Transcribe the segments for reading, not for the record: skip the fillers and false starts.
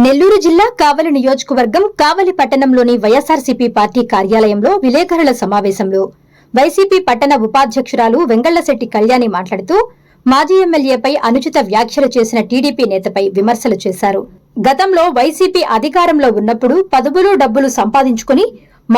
నెల్లూరు జిల్లా కావలి నియోజకవర్గం కావలి పట్టణంలోని వైఎస్ఆర్సీపీ పార్టీ కార్యాలయంలో విలేకరుల సమావేశంలో వైసీపీ పట్టణ ఉపాధ్యక్షురాలు వెంగళ్లశెట్టి కళ్యాణి మాట్లాడుతూ మాజీ ఎమ్మెల్యేపై అనుచిత వ్యాఖ్యలు చేసిన టీడీపీ నేతపై విమర్శలు చేశారు. గతంలో వైసీపీ అధికారంలో ఉన్నప్పుడు పదవులు డబ్బులు సంపాదించుకుని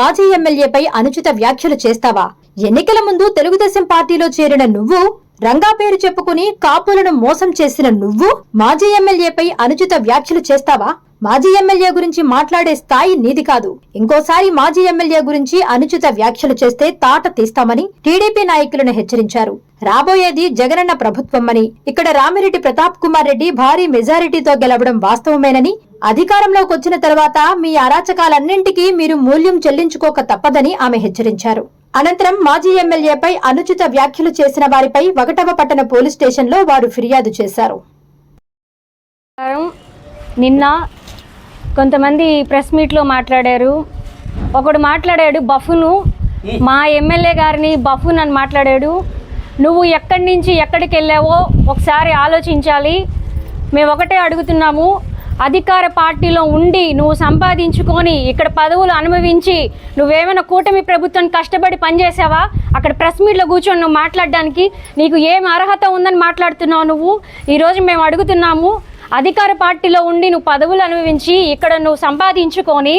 మాజీ ఎమ్మెల్యేపై అనుచిత వ్యాఖ్యలు చేస్తావా? ఎన్నికల ముందు తెలుగుదేశం పార్టీలో చేరిన నువ్వు, రంగా పేరు చెప్పుకుని కాపులను మోసం చేసిన నువ్వు మాజీ ఎమ్మెల్యేపై అనుచిత వ్యాఖ్యలు చేస్తావా? మాజీ ఎమ్మెల్యే గురించి మాట్లాడే స్థాయి నీది కాదు. ఇంకోసారి మాజీ ఎమ్మెల్యే గురించి అనుచిత వ్యాఖ్యలు చేస్తే తాట తీస్తామని టీడీపీ నాయకులను హెచ్చరించారు. రాబోయేది జగనన్న ప్రభుత్వమని, ఇక్కడ రామిరెడ్డి ప్రతాప్ కుమార్ రెడ్డి భారీ మెజారిటీతో గెలవడం వాస్తవమేనని, అధికారంలోకి వచ్చిన తర్వాత మీ అరాచకాలన్నింటికీ మీరు మూల్యం చెల్లించుకోక తప్పదని ఆమె హెచ్చరించారు. అనంతరం మాజీ ఎమ్మెల్యేపై అనుచిత వ్యాఖ్యలు చేసిన వారిపై వగటవ పట్టణ పోలీస్ స్టేషన్లో వారు ఫిర్యాదు చేశారు. నిన్న కొంతమంది ప్రెస్ మీట్లో మాట్లాడారు. ఒకడు మాట్లాడాడు బఫును, మా ఎమ్మెల్యే గారిని బఫున్ అని మాట్లాడాడు. నువ్వు ఎక్కడి నుంచి ఎక్కడికి వెళ్ళావో ఒకసారి ఆలోచించాలి. మేము ఒకటే అడుగుతున్నాము, అధికార పార్టీలో ఉండి నువ్వు సంపాదించుకొని ఇక్కడ పదవులు అనుభవించి నువ్వేమైనా కూటమి ప్రభుత్వం కష్టపడి పనిచేసావా? అక్కడ ప్రెస్ మీట్లో కూర్చొని నువ్వు మాట్లాడడానికి నీకు ఏం అర్హత ఉందని మాట్లాడుతున్నావు నువ్వు? ఈరోజు మేము అడుగుతున్నాము, అధికార పార్టీలో ఉండి నువ్వు పదవులు అనుభవించి ఇక్కడ నువ్వు సంపాదించుకొని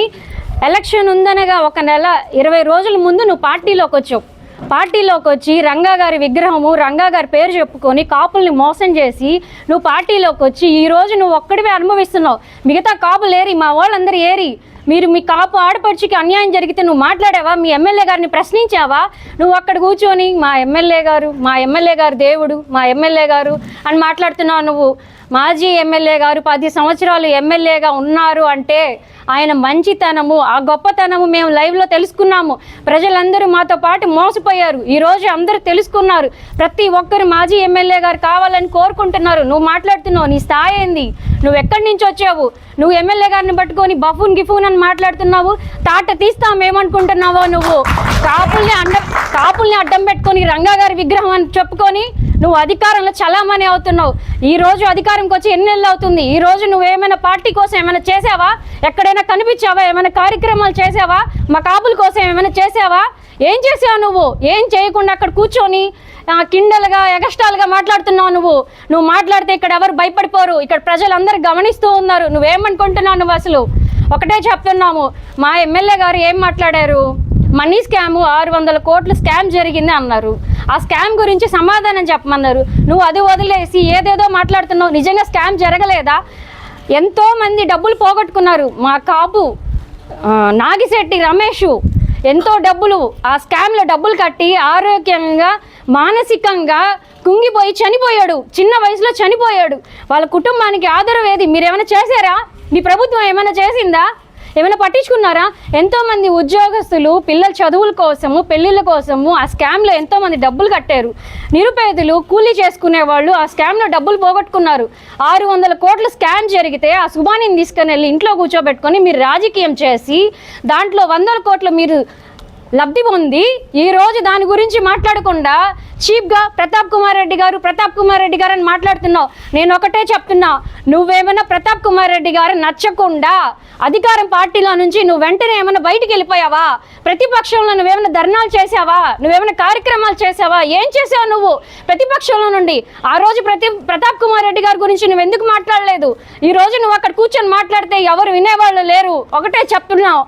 ఎలక్షన్ ఉందనగా 1 నెల 20 రోజుల ముందు నువ్వు పార్టీలోకి వచ్చి రంగా గారి విగ్రహము, రంగా గారి పేరు చెప్పుకొని కాపుల్ని మోసం చేసి నువ్వు పార్టీలోకి వచ్చి ఈరోజు నువ్వు ఒక్కడివే అనుభవిస్తున్నావు. మిగతా కాపులు ఏరి, మా వాళ్ళందరూ ఏరి. మీరు మీ కాపు ఆడపడిచికి అన్యాయం జరిగితే నువ్వు మాట్లాడావా? మీ ఎమ్మెల్యే గారిని ప్రశ్నించావా? నువ్వు అక్కడ కూర్చొని మా ఎమ్మెల్యే గారు దేవుడు, మా ఎమ్మెల్యే గారు అని మాట్లాడుతున్నావు. నువ్వు మాజీ ఎమ్మెల్యే గారు 10 సంవత్సరాలు ఎమ్మెల్యేగా ఉన్నారు అంటే ఆయన మంచితనము, ఆ గొప్పతనము మేము లైవ్లో తెలుసుకున్నాము. ప్రజలందరూ మాతో పాటు మోసపోయారు. ఈరోజు అందరూ తెలుసుకున్నారు. ప్రతి ఒక్కరు మాజీ ఎమ్మెల్యే గారు కావాలని కోరుకుంటున్నారు. నువ్వు మాట్లాడుతున్నావు, నీ స్థాయి ఏంది? నువ్వు ఎక్కడి నుంచి వచ్చావు? నువ్వు ఎమ్మెల్యే గారిని పట్టుకొని బఫూన్ గిఫూన్ అని మాట్లాడుతున్నావు. తాట తీస్తామేమనుకుంటున్నావో నువ్వు? కాపుల్ని అడ్డం పెట్టుకొని రంగా గారి విగ్రహం అని చెప్పుకొని నువ్వు అధికారంలో చలామణి అవుతున్నావు. ఈ రోజు అధికారంకి వచ్చి ఎన్ని నెలలు అవుతుంది? ఈ రోజు నువ్వేమైనా పార్టీ కోసం ఏమైనా చేసావా? ఎక్కడైనా కనిపించావా? ఏమైనా కార్యక్రమాలు చేసావా? మా కాపుల కోసం ఏమైనా చేసావా? ఏం చేసావు నువ్వు? ఏం చేయకుండా అక్కడ కూర్చొని కిండలుగా ఎగస్టాలుగా మాట్లాడుతున్నావు. నువ్వు మాట్లాడితే ఇక్కడ ఎవరు భయపడిపోరు. ఇక్కడ ప్రజలందరూ గమనిస్తూ ఉన్నారు. నువ్వేమనుకుంటున్నావు? నువ్వు అసలు ఒకటే చెప్తున్నాము, మా ఎమ్మెల్యే గారు ఏం మాట్లాడారు? మనీ స్కాము 600 కోట్లు స్కామ్ జరిగింది అన్నారు. ఆ స్కామ్ గురించి సమాధానం చెప్పమన్నారు. నువ్వు అది వదిలేసి ఏదేదో మాట్లాడుతున్నావు. నిజంగా స్కామ్ జరగలేదా? ఎంతోమంది డబ్బులు పోగొట్టుకున్నారు. మా కాపు నాగిశెట్టి రమేష్ ఎంతో డబ్బులు ఆ స్కామ్లో డబ్బులు కట్టి ఆరోగ్యంగా మానసికంగా కుంగిపోయి చనిపోయాడు. చిన్న వయసులో చనిపోయాడు. వాళ్ళ కుటుంబానికి ఆదరవు ఏది? మీరేమైనా చేశారా? మీ ప్రభుత్వం ఏమైనా చేసిందా? ఏమైనా పట్టించుకున్నారా? ఎంతోమంది ఉద్యోగస్తులు పిల్లల చదువుల కోసము, పెళ్ళిళ్ళ కోసము ఆ స్కామ్లో ఎంతోమంది డబ్బులు కట్టారు. నిరుపేదలు కూలీ చేసుకునే వాళ్ళు ఆ స్కామ్లో డబ్బులు పోగొట్టుకున్నారు. 600 కోట్ల స్కామ్ జరిగితే ఆ సుబానిని తీసుకుని వెళ్ళి ఇంట్లో కూర్చోబెట్టుకొని మీరు రాజకీయం చేసి దాంట్లో 100 కోట్లు మీరు లబ్ధి పొంది ఈరోజు దాని గురించి మాట్లాడకుండా చీప్గా ప్రతాప్ కుమార్ రెడ్డి గారు అని మాట్లాడుతున్నావు. నేను ఒకటే చెప్తున్నా, నువ్వేమైనా ప్రతాప్ కుమార్ రెడ్డి గారు నచ్చకుండా అధికారం పార్టీలో నుంచి నువ్వు వెంటనే ఏమైనా బయటికి వెళ్ళిపోయావా? ప్రతిపక్షంలో నువ్వేమైనా ధర్నాలు చేసావా? నువ్వేమైనా కార్యక్రమాలు చేసావా? ఏం చేసావు నువ్వు ప్రతిపక్షంలో నుండి? ఆ రోజు ప్రతాప్ కుమార్ రెడ్డి గారి గురించి నువ్వు ఎందుకు మాట్లాడలేదు? ఈ రోజు నువ్వు అక్కడ కూర్చొని మాట్లాడితే ఎవరు వినేవాళ్ళు లేరు. ఒకటే చెప్తున్నావు,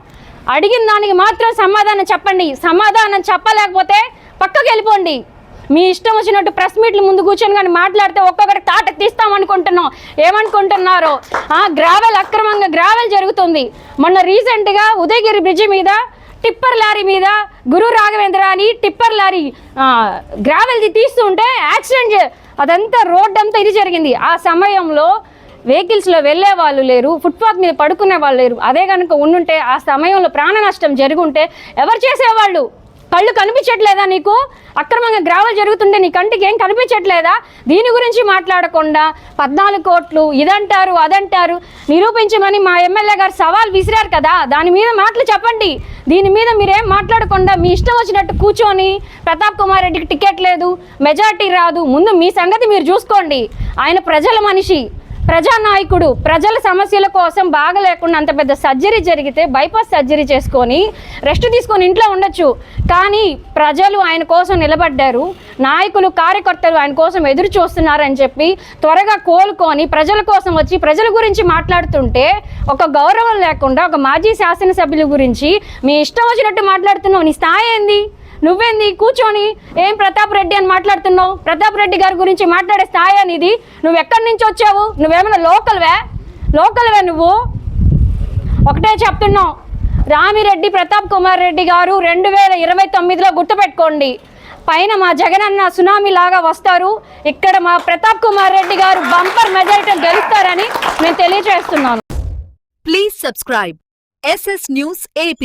అడిగిన దానికి మాత్రం సమాధానం చెప్పండి. సమాధానం చెప్పలేకపోతే పక్కకి వెళ్ళిపోండి. మీ ఇష్టం వచ్చినట్టు ప్రెస్ మీట్ల ముందు కూర్చొని కానీ మాట్లాడితే ఒక్కొక్కటి తాట తీస్తామనుకుంటున్నాం. ఏమనుకుంటున్నారు? అక్రమంగా గ్రావెల్ జరుగుతుంది. మొన్న రీసెంట్గా ఉదయగిరి బ్రిడ్జి మీద టిప్పర్ లారీ మీద గురు రాఘవేంద్ర అని టిప్పర్ లారీ గ్రావెల్ది తీస్తుంటే యాక్సిడెంట్, అదంతా రోడ్ అంతా ఇది జరిగింది. ఆ సమయంలో వెహికల్స్లో వెళ్ళే వాళ్ళు లేరు, ఫుట్పాత్ మీద పడుకునే వాళ్ళు లేరు. అదే కనుక ఉండుంటే ఆ సమయంలో ప్రాణ నష్టం జరుగుంటే ఎవరు చేసేవాళ్ళు? కళ్ళు కనిపించట్లేదా నీకు? అక్రమంగా గ్రావెల్ జరుగుతుంటే నీ కంటికి ఏం కనిపించట్లేదా? దీని గురించి మాట్లాడకుండా 14 కోట్లు ఇదంటారు అదంటారు నిరూపించమని మా ఎమ్మెల్యే గారు సవాల్ విసిరారు కదా, దాని మీద మాటలు చెప్పండి. దీని మీద మీరేం మాట్లాడకుండా మీ ఇష్టం వచ్చినట్టు కూర్చొని ప్రతాప్ కుమార్ రెడ్డికి టికెట్ లేదు, మెజార్టీ రాదు, ముందు మీ సంగతి మీరు చూసుకోండి. ఆయన ప్రజల మనిషి, ప్రజానాయకుడు, ప్రజల సమస్యల కోసం బాగా లేకుండా అంత పెద్ద సర్జరీ జరిగితే బైపాస్ సర్జరీ చేసుకొని రెస్ట్ తీసుకొని ఇంట్లో ఉండొచ్చు. కానీ ప్రజలు ఆయన కోసం నిలబడ్డారు, నాయకులు కార్యకర్తలు ఆయన కోసం ఎదురు చూస్తున్నారని చెప్పి త్వరగా కోలుకొని ప్రజల కోసం వచ్చి ప్రజల గురించి మాట్లాడుతుంటే ఒక గౌరవం లేకుండా ఒక మాజీ శాసనసభ్యుల గురించి మీ ఇష్టం వచ్చినట్టు మాట్లాడుతున్నావు. నీ స్థాయి ఏంది? నువ్వేంది కూర్చొని ఏం ప్రతాప్ రెడ్డి అని మాట్లాడుతున్నావు? ప్రతాప్ రెడ్డి గారి గురించి మాట్లాడే స్థాయి అనేది? నువ్వు ఎక్కడి నుంచి వచ్చావు? నువ్వేమైనా లోకల్వే నువ్వు? ఒకటే చెప్తున్నావు, రామిరెడ్డి ప్రతాప్ కుమార్ రెడ్డి గారు 2029లో గుర్తుపెట్టుకోండి, పైన మా జగనన్న సునామీ లాగా వస్తారు, ఇక్కడ మా ప్రతాప్ కుమార్ రెడ్డి గారు బంపర్ మెజారిటీ గెలుస్తారని నేను తెలియజేస్తున్నాను. Please subscribe SS News AP.